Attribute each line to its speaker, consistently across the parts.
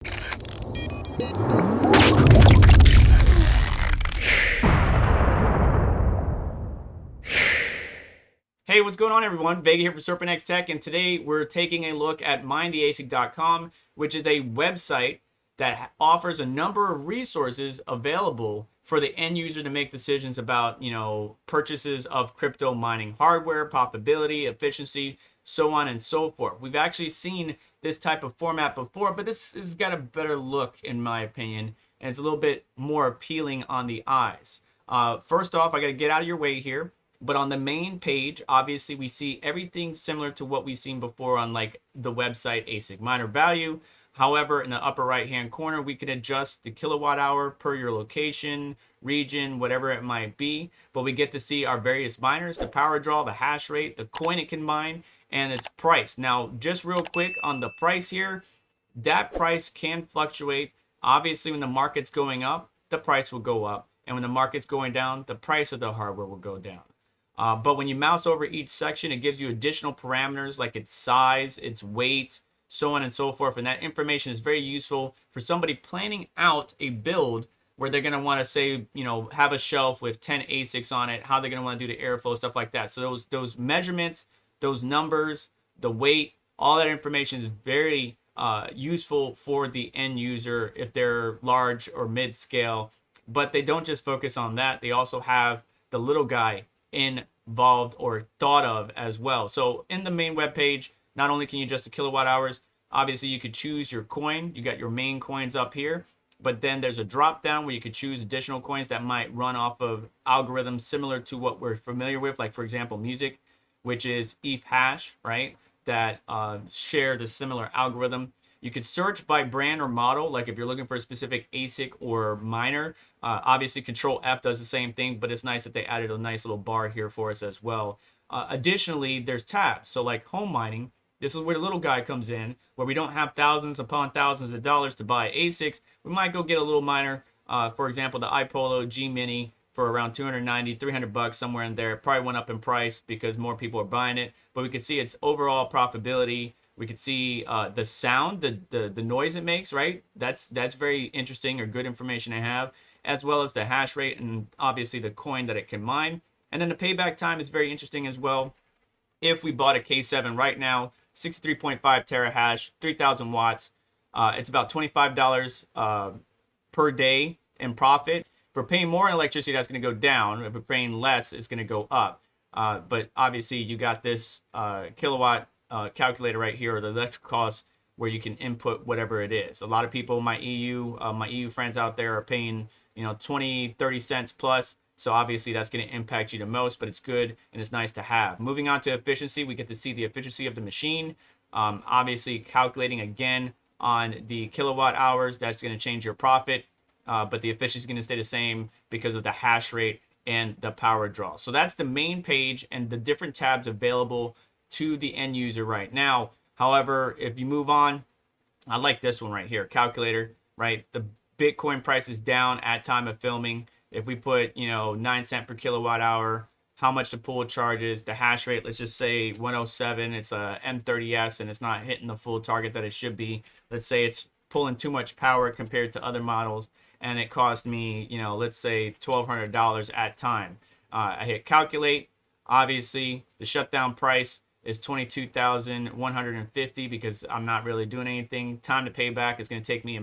Speaker 1: Hey, what's going on, everyone? Vega here for SerpentX Tech, and today we're taking a look at MineTheAsic.com, which is a website that offers a number of resources available for the end user to make decisions about, purchases of crypto mining hardware, profitability, efficiency, so on and so forth. We've actually seen this type of format before, but this has got a better look, in my opinion, and it's a little bit more appealing on the eyes. First off, I got to get out of your way here. But on the main page, obviously, we see everything similar to what we've seen before on like the website ASIC miner value. However, in the upper right-hand corner, we can adjust the kilowatt hour per your location, region, whatever it might be. But we get to see our various miners, the power draw, the hash rate, the coin it can mine, and its price. Now, just real quick on the price here, that price can fluctuate. Obviously, when the market's going up, the price will go up. And when the market's going down, the price of the hardware will go down. But when you mouse over each section, it gives you additional parameters like its size, its weight, so on and so forth. And that information is very useful for somebody planning out a build where they're going to want to say, have a shelf with 10 ASICs on it, how they're going to want to do the airflow, stuff like that. So those measurements, those numbers, the weight, all that information is very useful for the end user if they're large or mid-scale. But they don't just focus on that. They also have the little guy involved or thought of as well. So in the main web page, not only can you adjust the kilowatt hours, obviously you could choose your coin. You got your main coins up here, but then there's a drop down where you could choose additional coins that might run off of algorithms similar to what we're familiar with, like for example music, which is EVGA, right, that share the similar algorithm. You could search by brand or model, like if you're looking for a specific ASIC or miner. Obviously, Control F does the same thing, but it's nice that they added a nice little bar here for us as well. Additionally, there's tabs. So like home mining, this is where the little guy comes in, where we don't have thousands upon thousands of dollars to buy ASICs. We might go get a little miner, for example, the iPolo G Mini for around 290, 300 bucks, somewhere in there. It probably went up in price because more people are buying it, but we can see its overall profitability. We could see the sound, the noise it makes, right? That's very interesting or good information to have, as well as the hash rate and obviously the coin that it can mine. And then the payback time is very interesting as well. If we bought a K7 right now, 63.5 terahash, 3,000 watts, it's about $25 per day in profit. If we're paying more in electricity, that's going to go down. If we're paying less, it's going to go up. But obviously, you got this kilowatt calculator right here, or the electric cost, where you can input whatever it is. A lot of people, my EU friends out there are paying 20, 30 cents plus. So obviously that's going to impact you the most, but it's good and it's nice to have. Moving on to efficiency, we get to see the efficiency of the machine. Obviously calculating again on the kilowatt hours, that's going to change your profit, but the efficiency is going to stay the same because of the hash rate and the power draw. So that's the main page and the different tabs available to the end user right now. However, if you move on, I like this one right here, calculator, right? The Bitcoin price is down at time of filming. If we put, 9 cents per kilowatt hour, how much the pool charges, the hash rate, let's just say 107, it's a M30S and it's not hitting the full target that it should be. Let's say it's pulling too much power compared to other models and it cost me, let's say $1,200 at time. I hit calculate. Obviously, the shutdown price is $22,150 because I'm not really doing anything. Time to pay back is going to take me a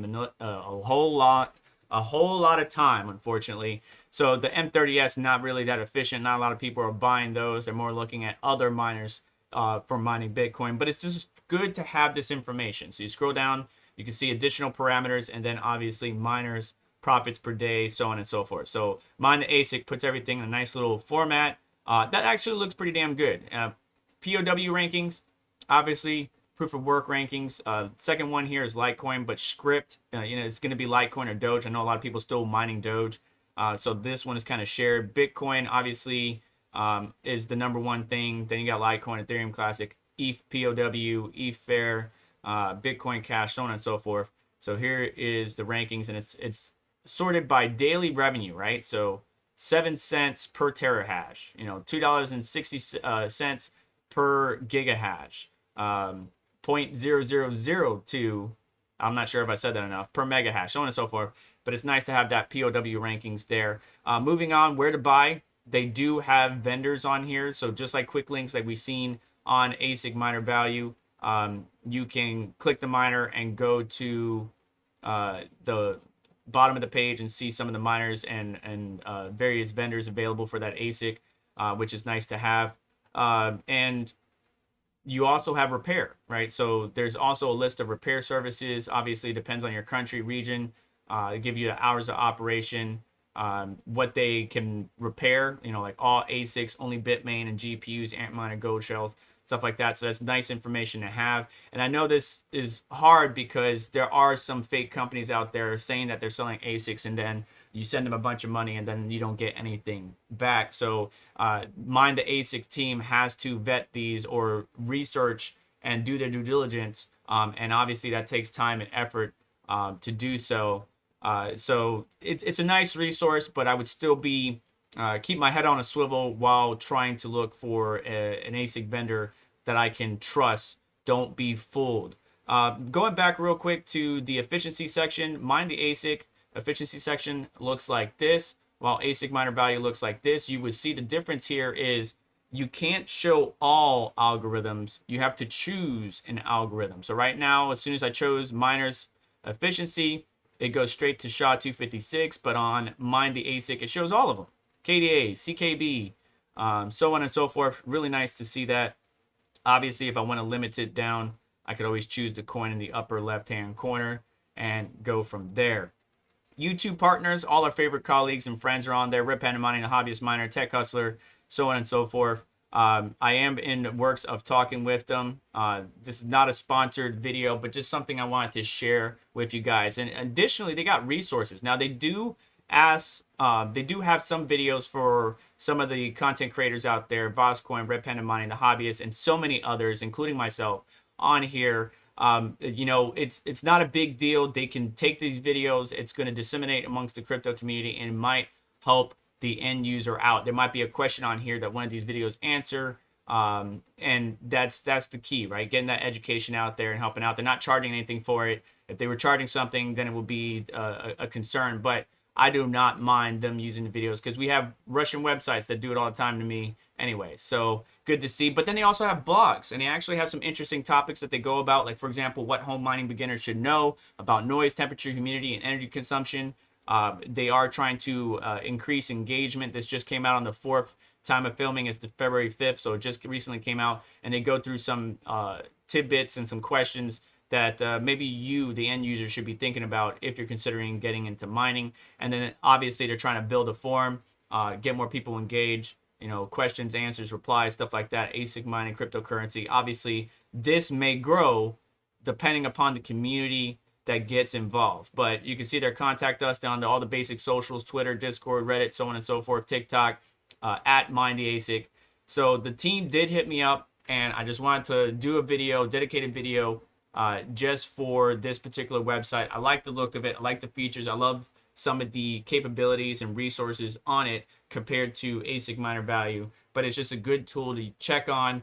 Speaker 1: whole lot of time, unfortunately. So the M30S not really that efficient. Not a lot of people are buying those. They're more looking at other miners for mining Bitcoin. But it's just good to have this information. So you scroll down, you can see additional parameters, and then obviously miners, profits per day, so on and so forth. So MineTheAsic puts everything in a nice little format. That actually looks pretty damn good. POW rankings, obviously proof of work rankings. Second one here is Litecoin, but script, it's going to be Litecoin or Doge. I know a lot of people still mining Doge. So this one is kind of shared. Bitcoin, obviously, is the number one thing. Then you got Litecoin, Ethereum Classic, ETH POW, ETH Fair, Bitcoin Cash, so on and so forth. So here is the rankings, and it's sorted by daily revenue, right? So 7 cents per terahash, $2.60 per gigahash, 0.0002 I'm not sure if I said that enough, per mega hash, so on and so forth. But it's nice to have that POW rankings there. Moving on, where to buy. They do have vendors on here. So just like quick links like we've seen on ASIC miner value, you can click the miner and go to the bottom of the page and see some of the miners and various vendors available for that ASIC, which is nice to have. And you also have repair, right? So there's also a list of repair services. Obviously, it depends on your country, region. They give you the hours of operation, what they can repair, like all ASICs, only Bitmain and GPUs, Antminer, Gold Shells, stuff like that. So that's nice information to have. And I know this is hard because there are some fake companies out there saying that they're selling ASICs, and then you send them a bunch of money and then you don't get anything back. So MineTheAsic team has to vet these or research and do their due diligence. And obviously that takes time and effort to do so. So it's a nice resource, but I would still be keep my head on a swivel while trying to look for an ASIC vendor that I can trust. Don't be fooled. Going back real quick to the efficiency section, MineTheAsic efficiency section looks like this, while ASIC miner value looks like this. You would see the difference here is you can't show all algorithms. You have to choose an algorithm. So right now, as soon as I chose miners efficiency, it goes straight to SHA-256, but on MineTheAsic, it shows all of them. KDA, CKB, so on and so forth. Really nice to see that. Obviously, if I want to limit it down, I could always choose the coin in the upper left-hand corner and go from there. YouTube partners, all our favorite colleagues and friends are on there. Rip Hand Mining, a hobbyist miner, tech hustler, so on and so forth. I am in the works of talking with them. This is not a sponsored video, but just something I wanted to share with you guys. And additionally, they got resources. Now, they do have some videos for some of the content creators out there, Voscoin, Rip Hand Mining, the hobbyist, and so many others, including myself, on here. It's not a big deal. They can take these videos. It's going to disseminate amongst the crypto community and might help the end user out. There might be a question on here that one of these videos answer. And that's the key, right? Getting that education out there and helping out. They're not charging anything for it. If they were charging something, then it would be a concern. But I do not mind them using the videos because we have Russian websites that do it all the time to me anyway. So good to see. But then they also have blogs, and they actually have some interesting topics that they go about. Like, for example, what home mining beginners should know about noise, temperature, humidity, and energy consumption. They are trying to increase engagement. This just came out on the 4th time of filming. It's the February 5th, so it just recently came out. And they go through some tidbits and some questions that maybe you, the end user, should be thinking about if you're considering getting into mining. And then obviously they're trying to build a forum, get more people engaged, questions, answers, replies, stuff like that. ASIC mining, cryptocurrency. Obviously, this may grow depending upon the community that gets involved. But you can see their contact us down to all the basic socials, Twitter, Discord, Reddit, so on and so forth, TikTok, at MineTheAsic. So the team did hit me up, and I just wanted to do a video, dedicated video, just for this particular website. I like the look of it. I like the features. I love some of the capabilities and resources on it compared to ASIC miner value. But it's just a good tool to check on,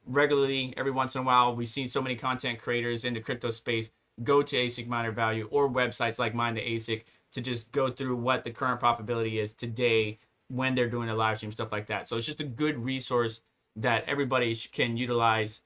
Speaker 1: regularly. Every once in a while, we see so many content creators in the crypto space go to ASIC miner value or websites like MineTheAsic to just go through what the current profitability is today when they're doing a live stream, stuff like that. So it's just a good resource that everybody can utilize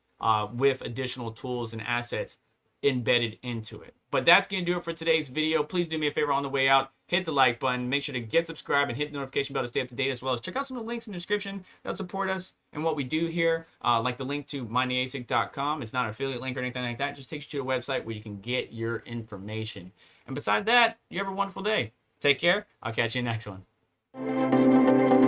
Speaker 1: with additional tools and assets embedded into it. But that's going to do it for today's video. Please do me a favor on the way out. Hit the like button. Make sure to get subscribed and hit the notification bell to stay up to date, as well as check out some of the links in the description that support us and what we do here, like the link to MineTheAsic.com. It's not an affiliate link or anything like that. It just takes you to a website where you can get your information. And besides that, you have a wonderful day. Take care. I'll catch you in the next one.